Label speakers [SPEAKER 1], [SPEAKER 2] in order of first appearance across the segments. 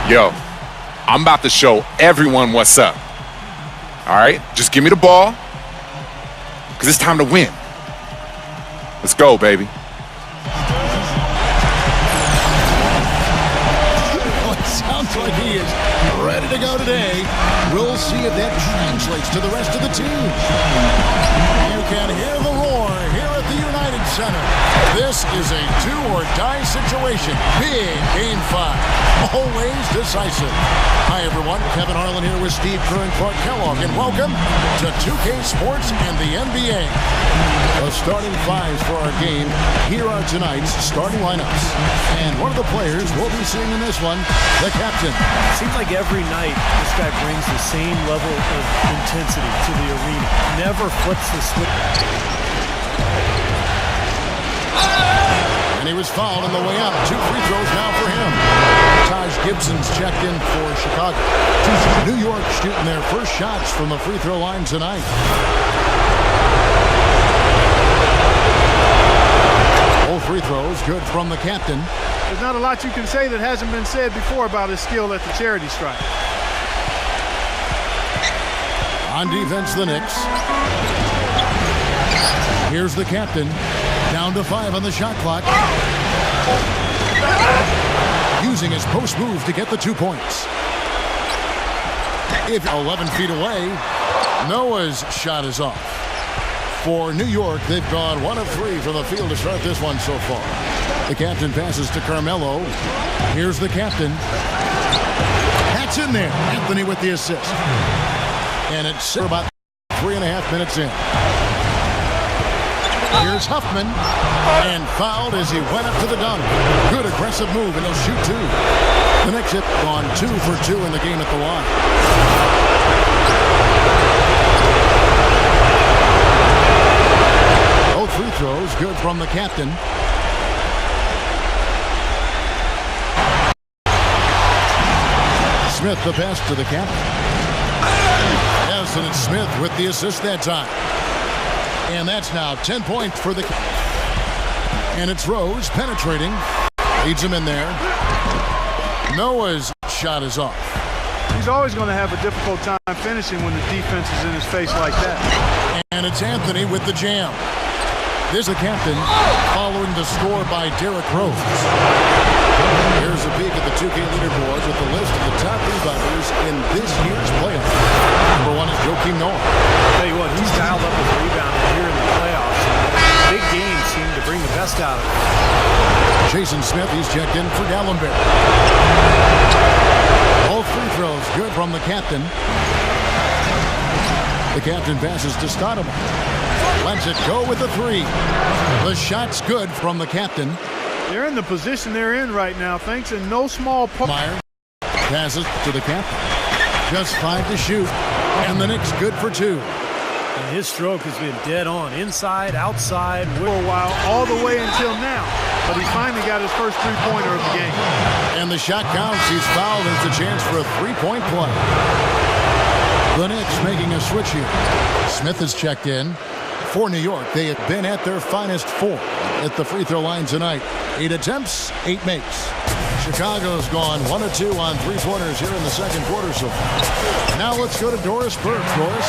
[SPEAKER 1] Yo, I'm about to show everyone what's up. All right? Just give me the ball, because it's time to win. Let's go, baby.
[SPEAKER 2] Well, it sounds like he is ready to go today. We'll see if that translates to the rest of the team. You can hear the roar here at the United Center. This is a do-or-die situation. Big Game 5. Always decisive. Hi, everyone. Kevin Harlan here with Steve Kerr and Clark Kellogg, and welcome to 2K Sports and the NBA. The starting fives for our game. Here are tonight's starting lineups. And one of the players we'll be seeing in this one, the captain.
[SPEAKER 3] Seems like every night this guy brings the same level of intensity to the arena. Never flips the switch.
[SPEAKER 2] And he was fouled on the way out. 2 free throws now for him. Taj Gibson's checked in for Chicago. New York shooting their first shots from the free throw line tonight. All free throws good from the captain.
[SPEAKER 4] There's not a lot you can say that hasn't been said before about his skill at the charity stripe.
[SPEAKER 2] On defense, the Knicks. Here's the captain. Down to 5 on the shot clock. Using his post move to get the 2 points. If 11 feet away, Noah's shot is off. For New York, they've gone 1 of 3 from the field to start this one so far. The captain passes to Carmelo. Here's the captain. That's in there. Anthony with the assist. And it's about 3.5 minutes in. Here's Huffman, and fouled as he went up to the dunk. Good aggressive move, and he'll shoot 2. The Knicks have gone 2 for 2 in the game at the line. Both free throws good from the captain. Smith the pass to the captain. Yes, and it's Smith with the assist that time. And that's now 10 points for the... And it's Rose penetrating. Leads him in there. Noah's shot is off.
[SPEAKER 4] He's always going to have a difficult time finishing when the defense is in his face like that.
[SPEAKER 2] And it's Anthony with the jam. This is the captain following the score by Derrick Rose. Here's a peek at the 2K leaderboard with the list of the top rebounders in this year's playoff. Number 1 is Joakim Noah.
[SPEAKER 3] Tell you what, he's dialed up with rebounding here in the playoffs. Big games seem to bring the best out of him.
[SPEAKER 2] Jason Smith, he's checked in for Gallenberg. All free throws good from the captain. The captain passes to Stoudemire. Lets it go with the 3. The shot's good from the captain.
[SPEAKER 4] They're in the position they're in right now, thanks in no small part.
[SPEAKER 2] Meyer passes to the captain. Just 5 to shoot. And the Knicks good for 2.
[SPEAKER 3] And his stroke has been dead on. Inside, outside.
[SPEAKER 4] For a while, all the way until now. But he finally got his first 3-pointer of the game.
[SPEAKER 2] And the shot counts. He's fouled. It's a chance for a 3-point play. The Knicks making a switch here. Smith is checked in. For New York, they have been at their finest 4 at the free throw line tonight. 8 attempts, 8 makes. Chicago's gone 1 of 2 on 3-pointers here in the second quarter so far. Now let's go to Doris Burke. Doris.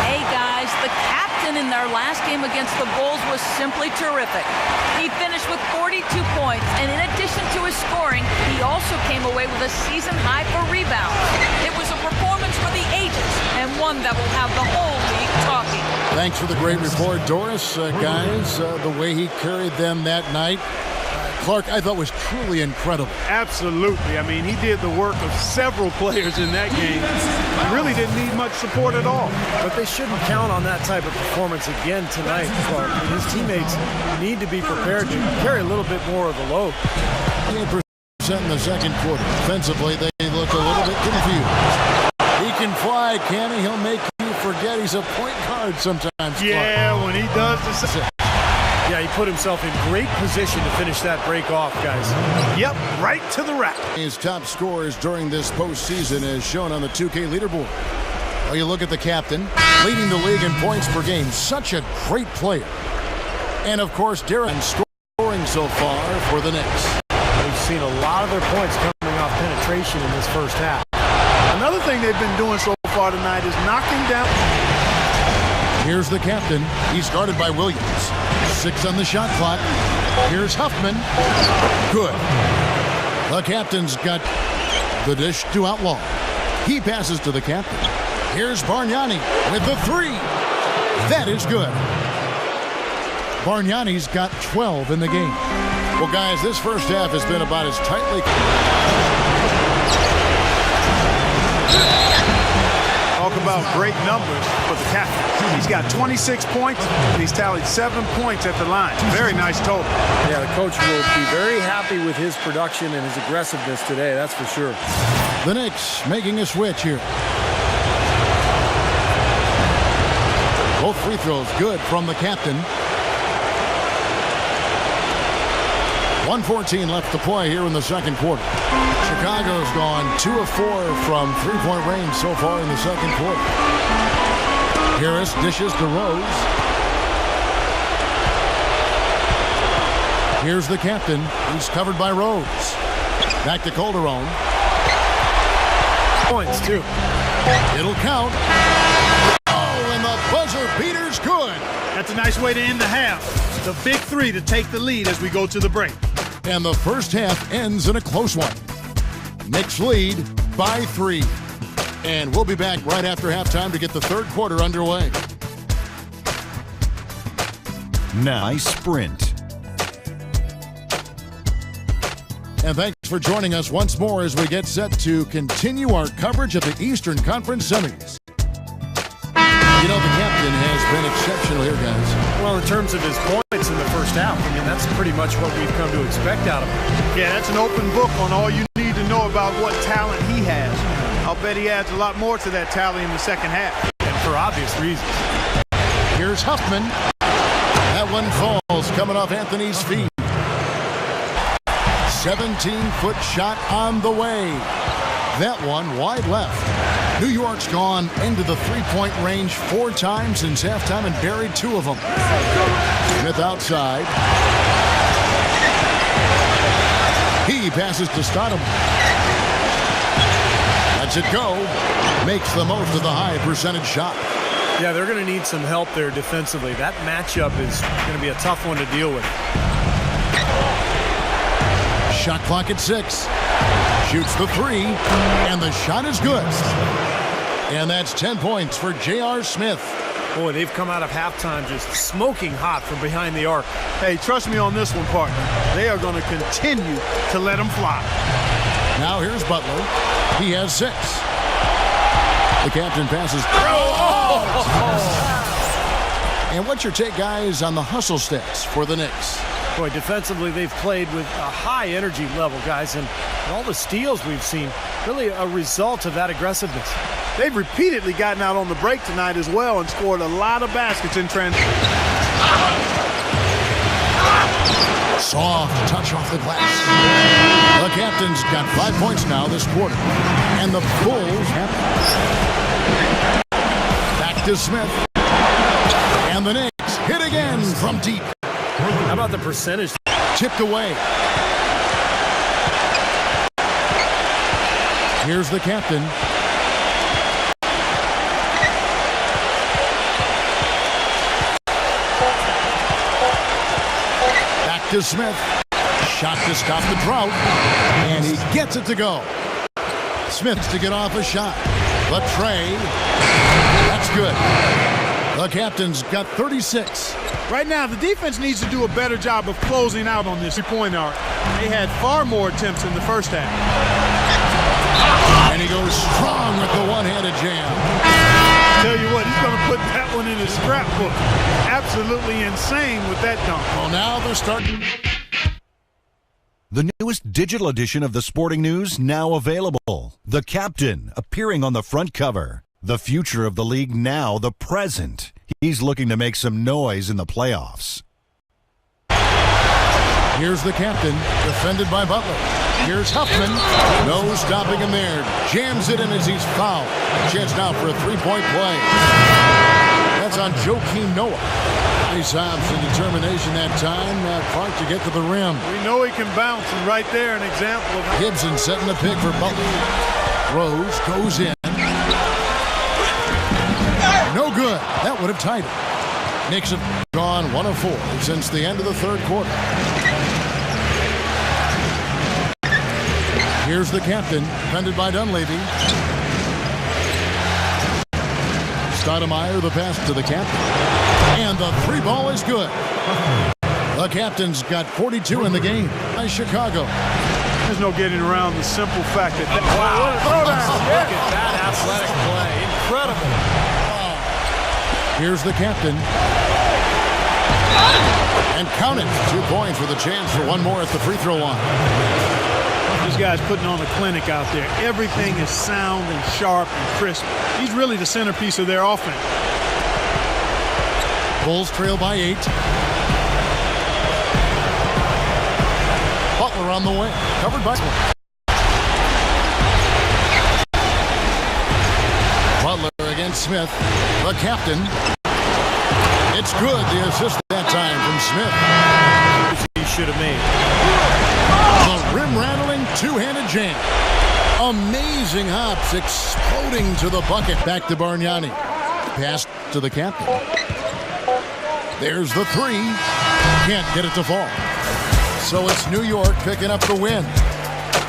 [SPEAKER 5] Hey guys, the captain in their last game against the Bulls was simply terrific. He finished with 42 points, and in addition to his scoring, he also came away with a season high for rebounds. It was a performance for the ages, and one that will have the whole league talking.
[SPEAKER 2] Thanks for the great report, Doris. Guys, the way he carried them that night, Clark, I thought was truly incredible.
[SPEAKER 4] Absolutely. I mean, he did the work of several players in that game. He really didn't need much support at all.
[SPEAKER 3] But they shouldn't count on that type of performance again tonight, Clark. His teammates need to be prepared to carry a little bit more of the load.
[SPEAKER 2] 8% in the second quarter. Defensively, they look a little bit confused. He can fly, can he? He'll make you forget he's a point guard sometimes.
[SPEAKER 4] Yeah, Clark. When he does this.
[SPEAKER 3] Yeah, he put himself in great position to finish that break off, guys.
[SPEAKER 4] Yep, right to the rack.
[SPEAKER 2] His top scorers during this postseason is shown on the 2K leaderboard. Well, you look at the captain, leading the league in points per game. Such a great player. And, of course, Darren scoring so far for the Knicks.
[SPEAKER 3] We've seen a lot of their points coming off penetration. concentration in this first half.
[SPEAKER 4] Another thing they've been doing so far tonight is knocking down.
[SPEAKER 2] Here's the captain. He's guarded by Williams. 6 on the shot clock. Here's Huffman. Good. The captain's got the dish to Outlaw. He passes to the captain. Here's Bargnani with the 3. That is good. Bargnani's got 12 in the game. Well, guys, this first half has been about as tightly...
[SPEAKER 4] Talk about great numbers for the captain. He's got 26 points, and he's tallied 7 points at the line. Very nice total.
[SPEAKER 3] Yeah, the coach will be very happy with his production and his aggressiveness today, that's for sure.
[SPEAKER 2] The Knicks making a switch here. Both free throws good from the captain. 1:14 left to play here in the second quarter. Chicago's gone 2 of 4 from three-point range so far in the second quarter. Harris dishes to Rose. Here's the captain. He's covered by Rose. Back to Calderon.
[SPEAKER 3] Points, too.
[SPEAKER 2] It'll count. Oh, and the buzzer beater's good.
[SPEAKER 4] That's a nice way to end the half. The big 3 to take the lead as we go to the break.
[SPEAKER 2] And the first half ends in a close one. Knicks lead by 3. And we'll be back right after halftime to get the third quarter underway.
[SPEAKER 6] Nice sprint.
[SPEAKER 2] And thanks for joining us once more as we get set to continue our coverage of the Eastern Conference semis. You know, the captain has been exceptional here, guys.
[SPEAKER 3] Well, in terms of his points in the first half, I mean, that's pretty much what we've come to expect out of him.
[SPEAKER 4] Yeah, that's an open book on all you need to know about what talent he has. I'll bet he adds a lot more to that tally in the second half.
[SPEAKER 3] And for obvious reasons.
[SPEAKER 2] Here's Huffman. That one falls coming off Anthony's feet. 17-foot shot on the way. That one wide left. New York's gone into the three-point range 4 times since halftime and buried 2 of them. Smith outside. He passes to Stodham. Lets it go. Makes the most of the high percentage shot.
[SPEAKER 3] Yeah, they're going to need some help there defensively. That matchup is going to be a tough one to deal with.
[SPEAKER 2] Shot clock at 6. Shoots the 3, and the shot is good. And that's 10 points for J.R. Smith.
[SPEAKER 3] Boy, they've come out of halftime just smoking hot from behind the arc.
[SPEAKER 4] Hey, trust me on this one, partner. They are going to continue to let them fly.
[SPEAKER 2] Now here's Butler. He has 6. The captain passes. And what's your take, guys, on the hustle stats for the Knicks?
[SPEAKER 3] Boy, defensively, they've played with a high energy level, guys, and all the steals we've seen, really a result of that aggressiveness.
[SPEAKER 4] They've repeatedly gotten out on the break tonight as well and scored a lot of baskets in transition.
[SPEAKER 2] Soft touch off the glass. The captain's got 5 points now this quarter. And the Bulls have back to Smith. And the Knicks hit again from deep.
[SPEAKER 3] How about the percentage?
[SPEAKER 2] Tipped away. Here's the captain. Back to Smith. Shot to stop the drought. And he gets it to go. Smith to get off a shot. The tray. That's good. The captain's got 36.
[SPEAKER 4] Right now, the defense needs to do a better job of closing out on this three-point arc. They had far more attempts in the first half.
[SPEAKER 2] And he goes strong with the one-handed jam.
[SPEAKER 4] Tell you what, he's going to put that one in his scrapbook. Absolutely insane with that dunk.
[SPEAKER 2] Well, now they're starting.
[SPEAKER 6] The newest digital edition of the Sporting News now available. The Captain appearing on the front cover. The future of the league now the present. He's looking to make some noise in the playoffs.
[SPEAKER 2] Here's the captain, defended by Butler. Here's Huffman. No stopping him there. Jams it in as he's fouled. Chance now for a three-point play. That's on Joakim Noah. Nice hops and determination that time. Clark to get to the rim.
[SPEAKER 4] We know he can bounce, and right there an example of
[SPEAKER 2] Gibson setting the pick for Butler. Rose goes in. No good. That would have tied it. Knicks have gone 1 of 4 since the end of the third quarter. Here's the captain, defended by Dunleavy. Stoudemire, the pass to the captain. And the 3 ball is good. The captain's got 42 in the game by Chicago.
[SPEAKER 4] there's no getting around the simple fact that
[SPEAKER 3] Wow.
[SPEAKER 4] throw down.
[SPEAKER 3] Look at that athletic play. Incredible.
[SPEAKER 2] Here's the captain. And count it. 2 points with a chance for one more at the free throw line.
[SPEAKER 4] This guy's putting on a clinic out there. Everything is sound and sharp and crisp. He's really the centerpiece of their offense.
[SPEAKER 2] Bulls trail by 8. Butler on the way. Covered by Butler against Smith. The captain. It's good. The assist that time from Smith.
[SPEAKER 3] He should have made.
[SPEAKER 2] The rim-rattling two-handed jam. Amazing hops exploding to the bucket. Back to Bargnani. Pass to the captain. There's the 3. Can't get it to fall. So it's New York picking up the win.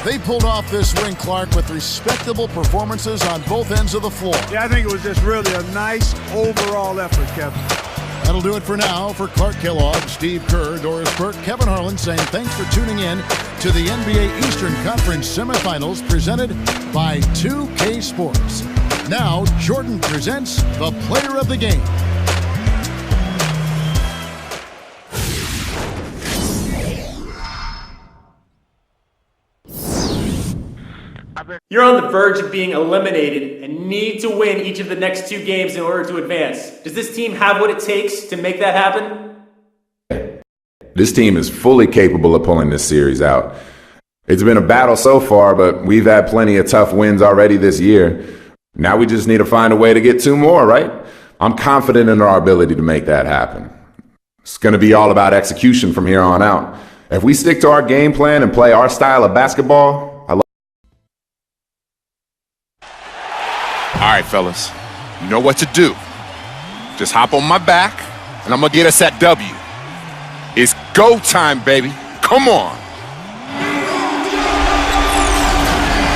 [SPEAKER 2] They pulled off this win, Clark, with respectable performances on both ends of the floor.
[SPEAKER 4] Yeah, I think it was just really a nice overall effort, Kevin.
[SPEAKER 2] That'll do it for now. For Clark Kellogg, Steve Kerr, Doris Burke, Kevin Harlan saying thanks for tuning in to the NBA Eastern Conference semifinals presented by 2K Sports. Now, Jordan presents the player of the game.
[SPEAKER 7] You're on the verge of being eliminated and need to win each of the next 2 games in order to advance. Does this team have what it takes to make that happen?
[SPEAKER 8] This team is fully capable of pulling this series out. It's been a battle so far, but we've had plenty of tough wins already this year. Now we just need to find a way to get 2 more, right? I'm confident in our ability to make that happen. It's going to be all about execution from here on out. If we stick to our game plan and play our style of basketball,
[SPEAKER 1] All right, fellas, you know what to do. Just hop on my back, and I'm going to get us that W. It's go time, baby. Come on.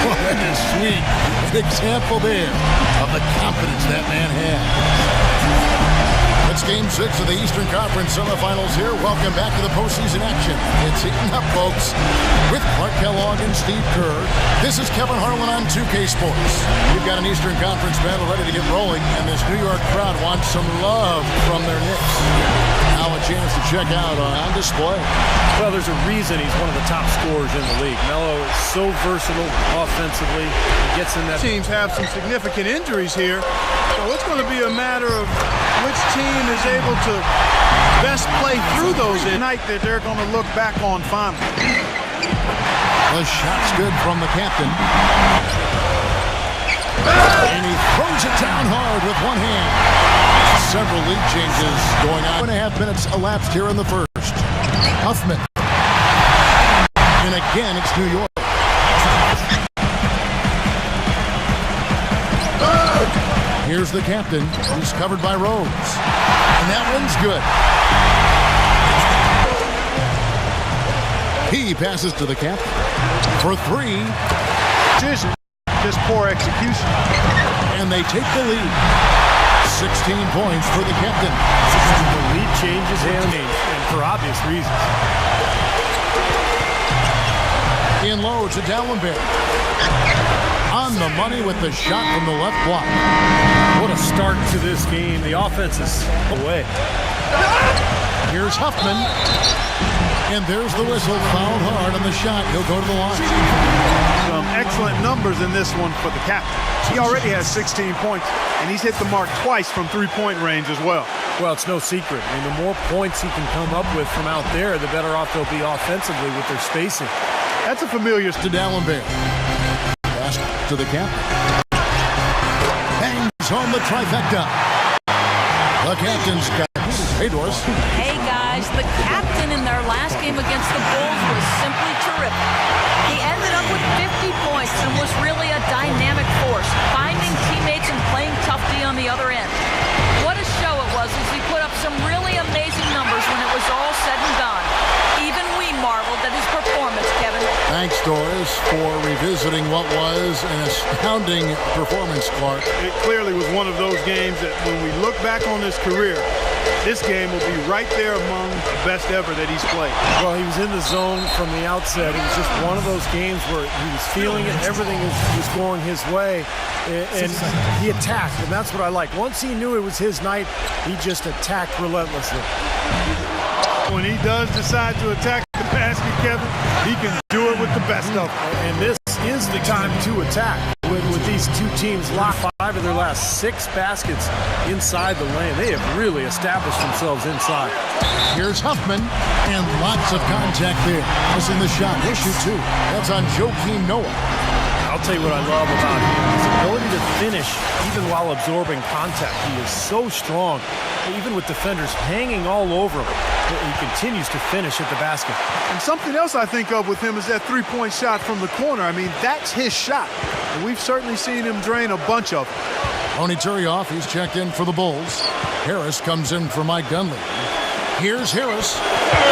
[SPEAKER 2] Well, that is sweet. An example there of the confidence that man had. It's Game 6 of the Eastern Conference semifinals here. Welcome back to the postseason action. It's heating up, folks, with Clark Kellogg and Steve Kerr. This is Kevin Harlan on 2K Sports. We've got an Eastern Conference battle ready to get rolling, and this New York crowd wants some love from their Knicks. Now a chance to check out on display.
[SPEAKER 3] Well, there's a reason he's one of the top scorers in the league. Melo is so versatile offensively. He gets in that.
[SPEAKER 4] Teams have some significant injuries here, so it's going to be a matter of which team is able to best play through those tonight that they're going to look back on finally.
[SPEAKER 2] The shot's good from the captain. And he throws it down hard with one hand. Several lead changes going on. 2.5 minutes elapsed here in the first. Huffman. And again, it's New York. Here's the captain. He's covered by Rose. And that one's good. He passes to the captain for 3.
[SPEAKER 4] Just poor execution.
[SPEAKER 2] And they take the lead. 16 points for the captain.
[SPEAKER 3] The lead changes and for obvious reasons.
[SPEAKER 2] In low to Dallenberg. On the money with the shot from the left block.
[SPEAKER 3] What a start to this game. The offense is away.
[SPEAKER 2] Here's Huffman. And there's the whistle. Fouled hard on the shot. He'll go to the line.
[SPEAKER 4] Some excellent numbers in this one for the captain. He already has 16 points, and he's hit the mark twice from three-point range as well.
[SPEAKER 3] Well, it's no secret. I mean, the more points he can come up with from out there, the better off they'll be offensively with their spacing.
[SPEAKER 4] That's a familiar
[SPEAKER 2] To Dallenberg. Pass to the captain. Bangs home the trifecta. The captain's got Hey, Doris.
[SPEAKER 5] Hey, guys, the captain in their last game against the Bulls was simply terrific. He ended up with 50 points and was really a dynamic force, finding teammates and playing tough D on the other end. What a show it was as he put up some really amazing numbers when it was all said and done. Even we marveled at his performance, Kevin.
[SPEAKER 2] Thanks, Doris, for revisiting what was an astounding performance, Clark.
[SPEAKER 4] It clearly was one of those games that when we look back on his career, this game will be right there among the best ever that he's played.
[SPEAKER 3] Well, he was in the zone from the outset. It was just one of those games where he was feeling it. Everything was going his way, and he attacked, and that's what I like. Once he knew it was his night, he just attacked relentlessly.
[SPEAKER 4] When he does decide to attack the basket, Kevin, he can do it with the best of them.
[SPEAKER 3] And this is the time to attack. With these two teams locked 5 of their last 6 baskets inside the lane. They have really established themselves inside.
[SPEAKER 2] Here's Huffman, and lots of contact there. Missing the shot. He'll shoot 2. That's on Joakim Noah.
[SPEAKER 3] I'll tell you what I love about him. His ability to finish even while absorbing contact. He is so strong. Even with defenders hanging all over him, he continues to finish at the basket.
[SPEAKER 4] And something else I think of with him is that three-point shot from the corner. I mean, that's his shot. And we've certainly seen him drain a bunch of them.
[SPEAKER 2] Tony Turioff, he's checked in for the Bulls. Harris comes in for Mike Dunleavy. Here's Harris.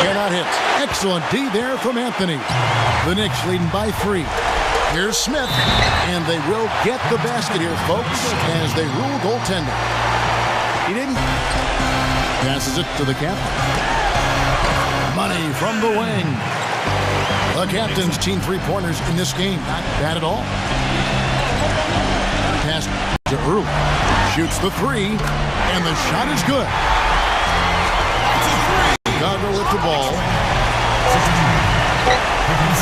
[SPEAKER 2] Cannot hit. Excellent D there from Anthony. The Knicks leading by 3. Here's Smith. And they will get the basket here, folks, as they rule goaltending. He didn't. Passes it to the captain. Money from the wing. The captain's team 3-pointers in this game. Not bad at all. Pass to Earl. Shoots the 3. And the shot is good. Chicago with the ball.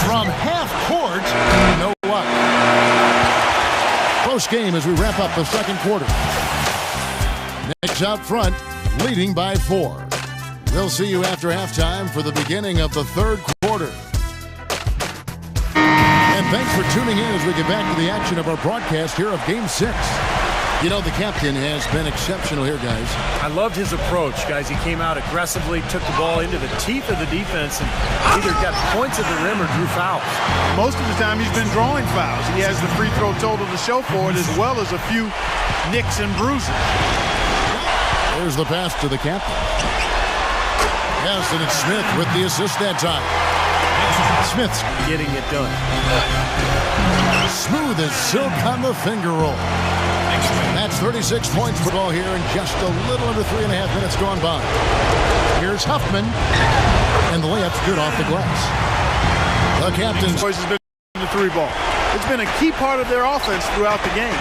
[SPEAKER 2] From half court. No luck. Close game as we wrap up the second quarter. Knicks out front, leading by 4. We'll see you after halftime for the beginning of the third quarter. And thanks for tuning in as we get back to the action of our broadcast here of Game 6. You know, the captain has been exceptional here, guys.
[SPEAKER 3] I loved his approach, guys. He came out aggressively, took the ball into the teeth of the defense, and either got points at the rim or drew fouls.
[SPEAKER 4] Most of the time he's been drawing fouls. He has the free throw total to show for it, as well as a few nicks and bruises.
[SPEAKER 2] There's the pass to the captain. Yes, and it's Smith with the assist that time. Smith's
[SPEAKER 3] getting it done.
[SPEAKER 2] Smooth as silk on the finger roll. That's 36 points for ball here in just a little under 3.5 minutes gone by. Here's Huffman, and the layup's good off the glass. The captain's
[SPEAKER 4] choice has been the 3-ball. It's been a key part of their offense throughout the game.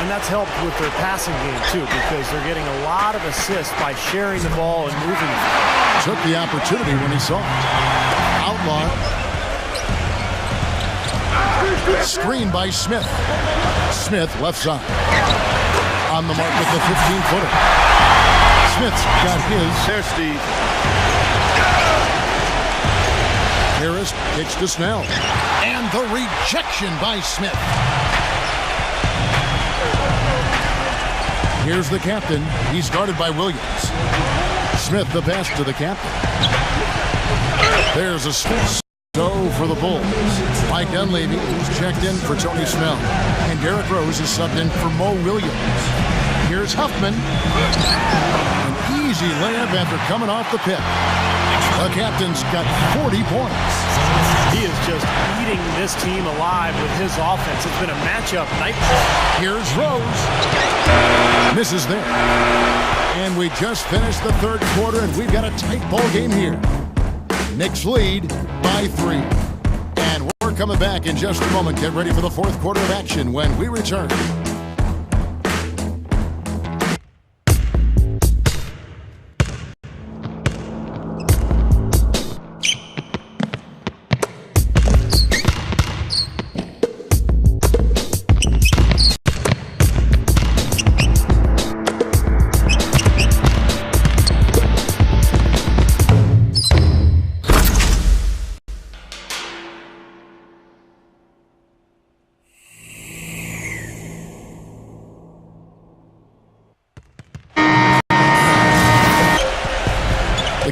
[SPEAKER 3] And that's helped with their passing game, too, because they're getting a lot of assists by sharing the ball and moving it.
[SPEAKER 2] Took the opportunity when he saw it. Outlaw. Screen by Smith. Smith, left side. On the mark with the 15-footer. Smith's got his.
[SPEAKER 4] There's Steve.
[SPEAKER 2] Harris kicks to Snell. And the rejection by Smith. Here's the captain. He's guarded by Williams. Smith, the pass to the captain. There's a Smith. So for the Bulls, Mike Dunleavy is checked in for Tony Snell. And Derrick Rose is subbed in for Mo Williams. Here's Huffman. An easy layup after coming off the pick. The captain's got 40 points.
[SPEAKER 3] He is just eating this team alive with his offense. It's been a matchup nightmare.
[SPEAKER 2] Here's Rose. Misses there. And we just finished the third quarter, and we've got a tight ball game here. Knicks lead by 3. And we're coming back in just a moment. Get ready for the fourth quarter of action when we return.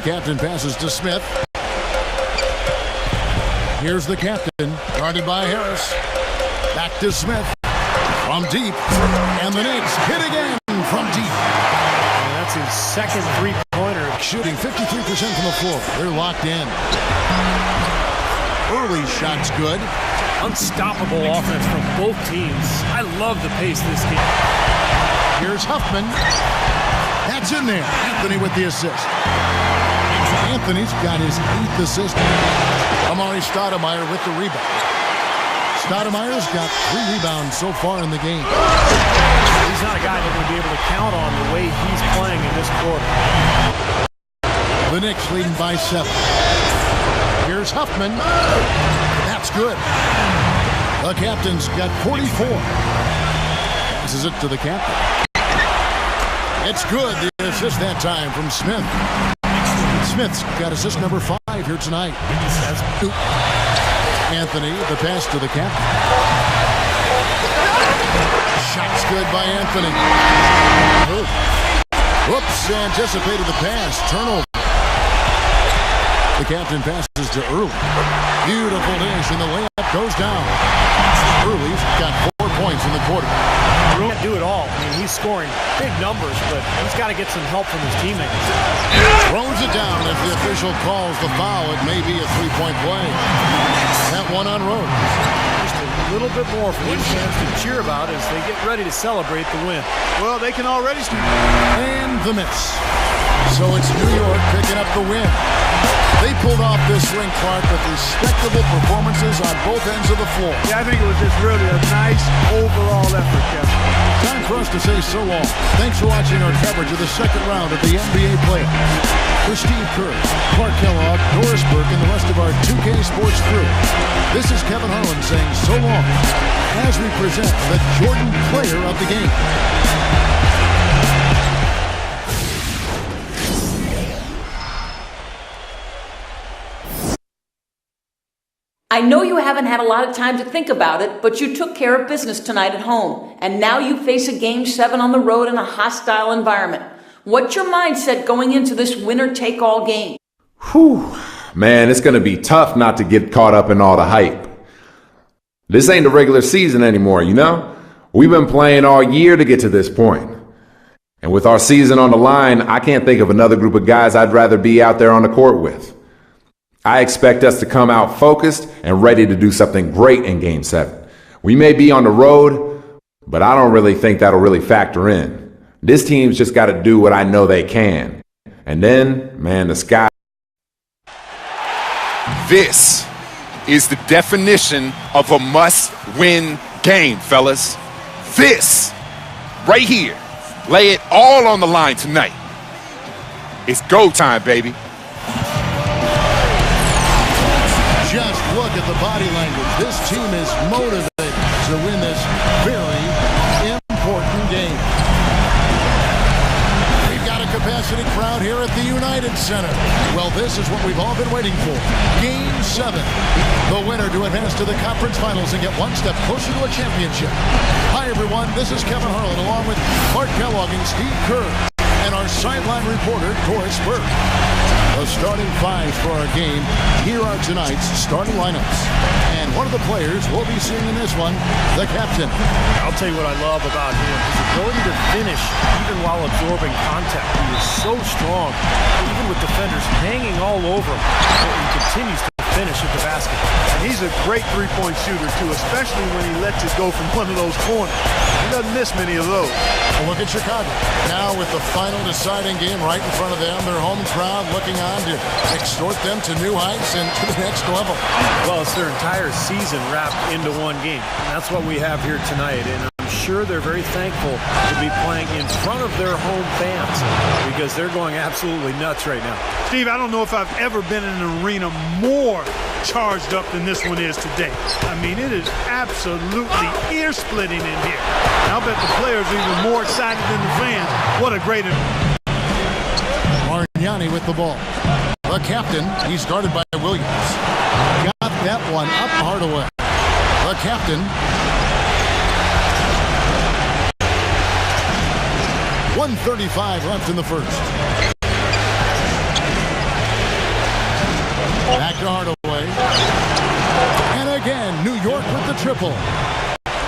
[SPEAKER 2] captain passes to Smith. Here's the captain, guarded by Harris. Back to Smith from deep. And the Knicks hit again from deep.
[SPEAKER 3] And that's his second three-pointer.
[SPEAKER 2] Shooting 53% from the floor. They're locked in. Early shot's good.
[SPEAKER 3] Unstoppable offense from both teams. I love the pace of this game.
[SPEAKER 2] Here's Huffman. That's in there. Anthony with the assist. Anthony's got his 8th assist. Amari Stoudemire with the rebound. Stoudemire's got 3 rebounds so far in the game.
[SPEAKER 3] He's not a guy that we'll be able to count on the way he's playing in this quarter.
[SPEAKER 2] The Knicks leading by 7. Here's Huffman. That's good. The captain's got 44. Passes it to the captain. It's good. The assist that time from Smith. Smith's got assist number 5 here tonight. Anthony, the pass to the captain. Shot's good by Anthony. Whoops, anticipated the pass. Turnover. The captain passes to Early. Beautiful dish, and the layup goes down. Early's got 4 points in the quarter.
[SPEAKER 3] He can't do it all. I mean, he's scoring big numbers, but he's got to get some help from his teammates.
[SPEAKER 2] Throws it down as the official calls the foul. It may be a 3-point play. That one on Rhodes.
[SPEAKER 3] Just a little bit more for these fans to cheer about as they get ready to celebrate the win.
[SPEAKER 4] Well, they can already...
[SPEAKER 2] And the miss. So it's New York picking up the win. They pulled off this swing, Clark, with respectable performances on both ends of the floor.
[SPEAKER 4] Yeah, I think it was just really a nice overall effort, Kevin.
[SPEAKER 2] Time for us to say so long. Thanks for watching our coverage of the second round of the NBA playoffs. For Steve Kerr, Clark Kellogg, Doris Burke, and the rest of our 2K Sports crew, this is Kevin Harlan saying so long as we present the Jordan player of the game.
[SPEAKER 5] I know you haven't had a lot of time to think about it, but you took care of business tonight at home, and now you face a Game 7 on the road in a hostile environment. What's your mindset going into this winner-take-all game?
[SPEAKER 8] Whew. Man, it's going to be tough not to get caught up in all the hype. This ain't the regular season anymore, you know? We've been playing all year to get to this point. And with our season on the line, I can't think of another group of guys I'd rather be out there on the court with. I expect us to come out focused and ready to do something great in Game 7. We may be on the road, but I don't really think that'll really factor in. This team's just got to do what I know they can. And then, man, the sky.
[SPEAKER 1] This is the definition of a must-win game, fellas. This, right here, lay it all on the line tonight. It's go time, baby.
[SPEAKER 2] Just look at the body language. This team is motivated to win this very important game. We've got a capacity crowd here at the United Center. Well, this is what we've all been waiting for. Game 7. The winner to advance to the conference finals and get one step closer to a championship. Hi, everyone. This is Kevin Harlan along with Clark Kellogg and Steve Kerr and our sideline reporter, Doris Burke. The starting 5s for our game. Here are tonight's starting lineups. And one of the players we'll be seeing in this one, the captain.
[SPEAKER 3] I'll tell you what I love about him. His ability to finish even while absorbing contact. He is so strong, even with defenders hanging all over him. He continues to finish at the basket.
[SPEAKER 4] And he's a great three-point shooter, too, especially when he lets it go from one of those corners. He doesn't miss many of those.
[SPEAKER 2] A look at Chicago. Now with the final deciding game right in front of them, their home crowd looking on to extort them to new heights and to the next level.
[SPEAKER 3] Well, it's their entire season wrapped into one game. And that's what we have here tonight. And I'm sure they're very thankful to be playing in front of their home fans because they're going absolutely nuts right now.
[SPEAKER 4] Steve, I don't know if I've ever been in an arena more charged up than this one is today. I mean, it is absolutely ear-splitting in here. And I'll bet the players are even more excited than the fans. What a great event.
[SPEAKER 2] Margnani with the ball. The captain, he's guarded by Williams. Got that one up Hardaway. The captain. 1:35 left in the first. Back to Hardaway. And again, New York with the triple.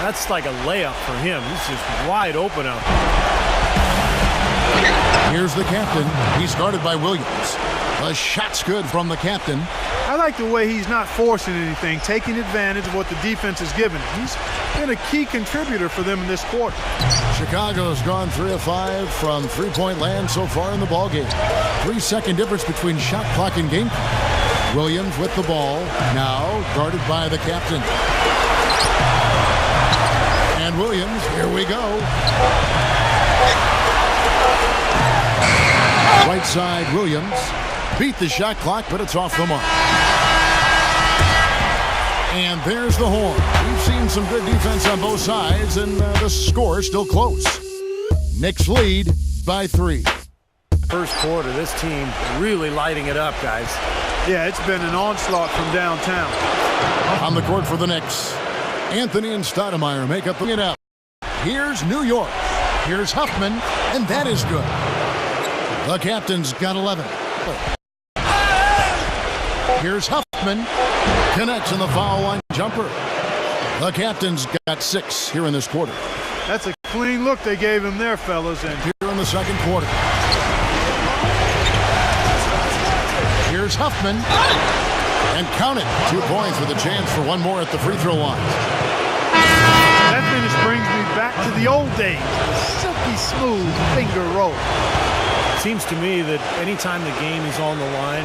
[SPEAKER 3] That's like a layup for him. He's just wide open out there.
[SPEAKER 2] Here's the captain. He's guarded by Williams. The shot's good from the captain.
[SPEAKER 4] I like the way he's not forcing anything, taking advantage of what the defense is giving. He's been a key contributor for them in this quarter.
[SPEAKER 2] Chicago's gone 3 of 5 from three-point land so far in the ballgame. 3-second difference between shot clock and game clock. Williams with the ball, now guarded by the captain. And Williams, here we go. Right side, Williams. Beat the shot clock, but it's off the mark. And there's the horn. We've seen some good defense on both sides, and the score still close. Knicks lead by 3.
[SPEAKER 3] First quarter, this team really lighting it up, guys.
[SPEAKER 4] Yeah, it's been an onslaught from downtown.
[SPEAKER 2] On the court for the Knicks, Anthony and Stoudemire make up the up. Here's New York. Here's Huffman, and that is good. The captain's got 11. Here's Huffman. Connects in the foul line jumper. The captain's got 6 here in this quarter.
[SPEAKER 4] That's a clean look they gave him there, fellas. And
[SPEAKER 2] here in the second quarter. Here's Huffman. And count it. 2 points with a chance for one more at the free throw line.
[SPEAKER 4] That finish brings me back to the old days. The silky smooth finger roll.
[SPEAKER 3] Seems to me that anytime the game is on the line,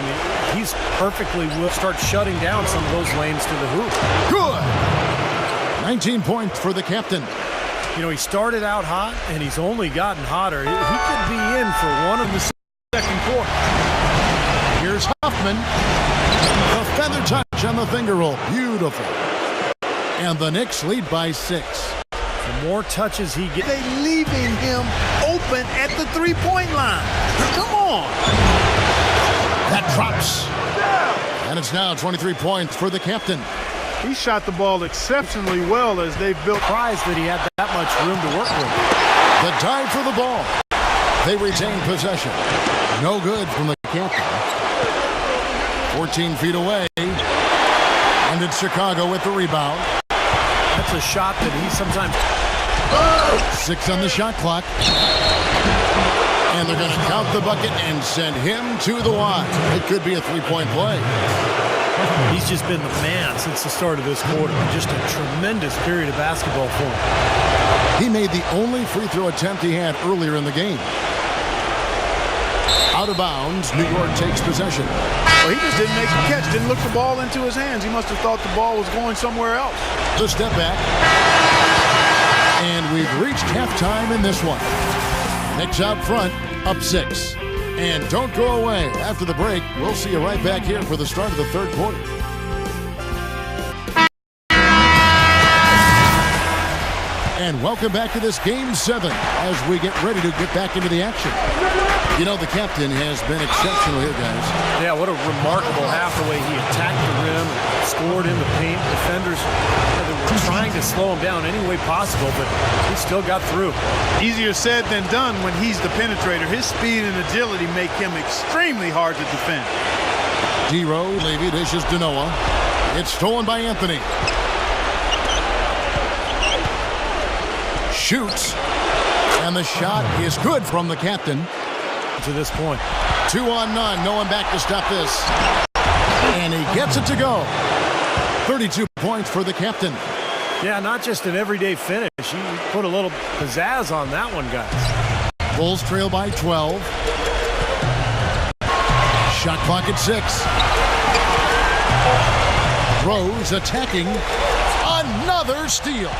[SPEAKER 3] he's perfectly will start shutting down some of those lanes to the hoop.
[SPEAKER 2] Good. 19 points for the captain.
[SPEAKER 3] You know, he started out hot, and he's only gotten hotter. He could be in for one of the second quarter.
[SPEAKER 2] Here's Huffman. The feather touch on the finger roll. Beautiful. And the Knicks lead by 6.
[SPEAKER 3] The more touches he gets,
[SPEAKER 4] they leaving him open at the three-point line. Come on.
[SPEAKER 2] That drops. And it's now 23 points for the captain.
[SPEAKER 4] He shot the ball exceptionally well as they've built.
[SPEAKER 3] Surprised that he had that much room to work with.
[SPEAKER 2] The dive for the ball. They retain possession. No good from the captain. 14 feet away. And it's Chicago with the rebound.
[SPEAKER 3] That's a shot that he sometimes...
[SPEAKER 2] 6 on the shot clock. And they're going to count the bucket and send him to the line. It could be a three-point play.
[SPEAKER 3] He's just been the man since the start of this quarter. Just a tremendous period of basketball for him.
[SPEAKER 2] He made the only free throw attempt he had earlier in the game. Out of bounds, New York takes possession.
[SPEAKER 4] Well, he just didn't make the catch, didn't look the ball into his hands. He must have thought the ball was going somewhere else.
[SPEAKER 2] The step back. And we've reached halftime in this one. Knicks out front, up 6. And don't go away. After the break, we'll see you right back here for the start of the third quarter. And welcome back to this Game 7 as we get ready to get back into the action. You know, the captain has been exceptional here, guys.
[SPEAKER 3] Yeah, what a remarkable half the way he attacked the rim, scored in the paint. Defenders were trying to slow him down any way possible, but he still got through.
[SPEAKER 4] Easier said than done when he's the penetrator. His speed and agility make him extremely hard to defend.
[SPEAKER 2] D-Row, Levy dishes to Noah. It's stolen by Anthony. Shoots. And the shot is good from the captain.
[SPEAKER 3] To this point.
[SPEAKER 2] 2 on none. No one back to stop this. And he gets it to go. 32 points for the captain.
[SPEAKER 3] Yeah, not just an everyday finish. He put a little pizzazz on that one, guys.
[SPEAKER 2] Bulls trail by 12. Shot clock at 6. Rose attacking. Another steal.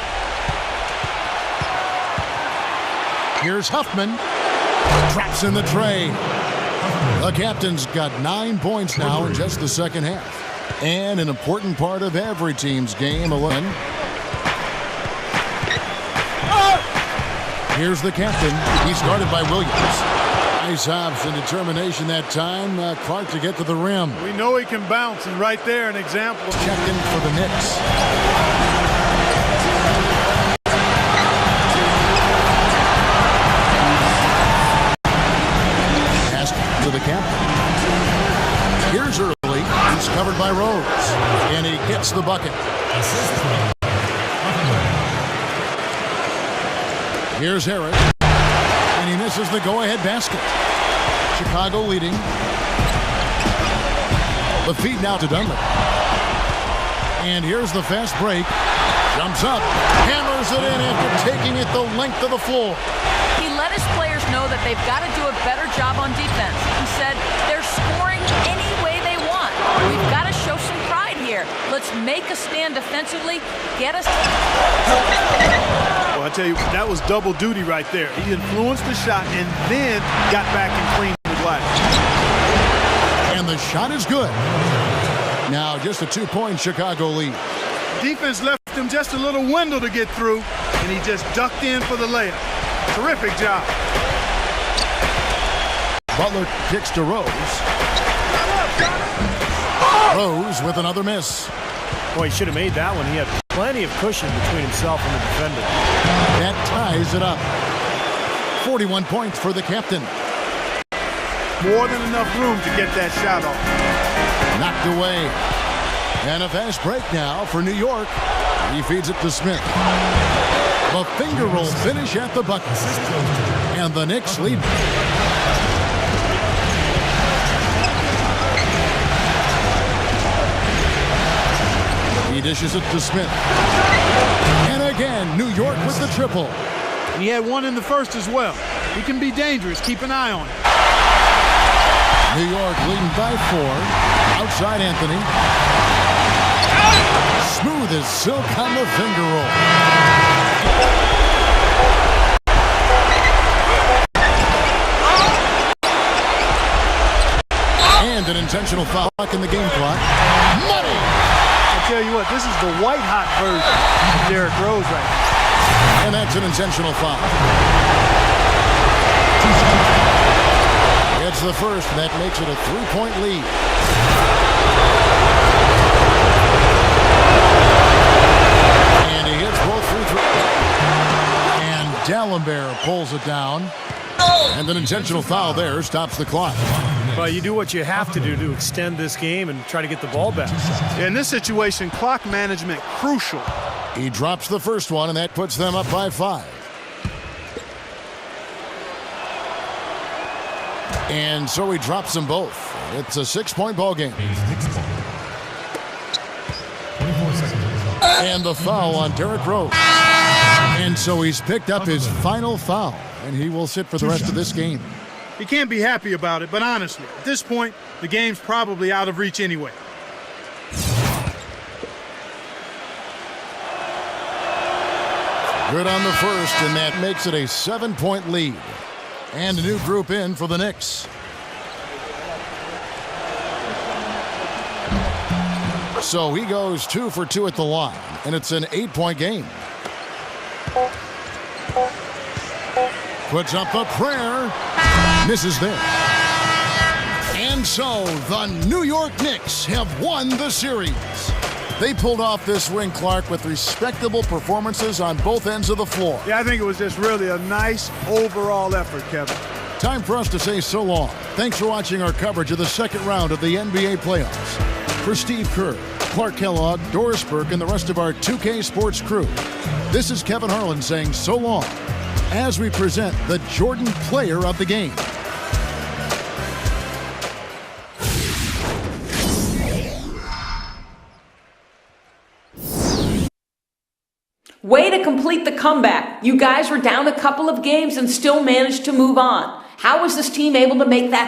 [SPEAKER 2] Here's Huffman. Drops in the tray. The captain's got 9 points now in just the second half. And an important part of every team's game, 11. Here's the captain. He's guarded by Williams. Nice hops and determination that time. Clark to get to the rim.
[SPEAKER 4] We know he can bounce, and right there an example.
[SPEAKER 2] Checked in for the Knicks. Pass to the captain. Here's Early. He's covered by Rose. And he gets the bucket. Here's Harris. And he misses the go-ahead basket. Chicago leading. The feed now to Dunlap. And here's the fast break. Jumps up. Hammers it in after taking it the length of the floor.
[SPEAKER 5] He let his players know that they've got to do a better job on defense. He said they're scoring any way they want. We've got to show some pride here. Let's make a stand defensively. Get us.
[SPEAKER 4] Well, I tell you, that was double duty right there. He influenced the shot and then got back and cleaned the glass.
[SPEAKER 2] And the shot is good. Now just a 2-point Chicago lead.
[SPEAKER 4] Defense left him just a little window to get through, and he just ducked in for the layup. Terrific job.
[SPEAKER 2] Butler kicks to Rose. Rose with another miss.
[SPEAKER 3] Boy, he should have made that one. He had plenty of cushion between himself and the defender.
[SPEAKER 2] That ties it up. 41 points for the captain.
[SPEAKER 4] More than enough room to get that shot off.
[SPEAKER 2] Knocked away. And a fast break now for New York. He feeds it to Smith. The finger roll finish at the bucket. And the Knicks lead. He dishes it to Smith. And again, New York with the triple.
[SPEAKER 4] He had one in the first as well. He can be dangerous. Keep an eye on him.
[SPEAKER 2] New York leading by 4. Outside Anthony. Smooth as silk on the finger roll. And an intentional foul in the game clock. Money!
[SPEAKER 4] I tell you what, this is the white-hot version of Derrick Rose right now.
[SPEAKER 2] And that's an intentional foul. It's the first, and that makes it a 3-point lead. And he hits both free throws. And Dalembert pulls it down. And an intentional foul there stops the clock.
[SPEAKER 3] Well, you do what you have to do to extend this game and try to get the ball back.
[SPEAKER 4] In this situation, clock management crucial.
[SPEAKER 2] He drops the first one, and that puts them up by 5. And so he drops them both. It's a 6-point ball game. And the foul on Derrick Rose. And so he's picked up his final foul, and he will sit for the rest of this game.
[SPEAKER 4] He can't be happy about it, but honestly, at this point, the game's probably out of reach anyway.
[SPEAKER 2] Good on the first, and that makes it a 7-point lead. And a new group in for the Knicks. So he goes 2 for 2 at the line, and it's an 8-point game. Puts up a prayer. Misses there. And so the New York Knicks have won the series. They pulled off this win, Clark, with respectable performances on both ends of the floor.
[SPEAKER 4] Yeah, I think it was just really a nice overall effort, Kevin.
[SPEAKER 2] Time for us to say so long. Thanks for watching our coverage of the second round of the NBA playoffs. For Steve Kerr, Clark Kellogg, Doris Burke, and the rest of our 2K Sports crew, this is Kevin Harlan saying so long as we present the Jordan Player of the Game.
[SPEAKER 5] Way to complete the comeback. You guys were down a couple of games and still managed to move on. How was this team able to make that?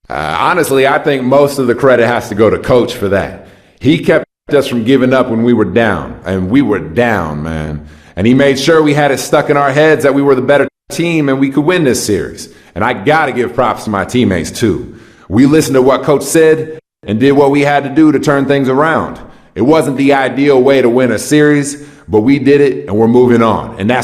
[SPEAKER 8] Honestly, I think most of the credit has to go to Coach for that. He kept us from giving up when we were down, and we were down, man. And he made sure we had it stuck in our heads that we were the better team and we could win this series. And I got to give props to my teammates, too. We listened to what Coach said and did what we had to do to turn things around. It wasn't the ideal way to win a series, but we did it and we're moving on. And that's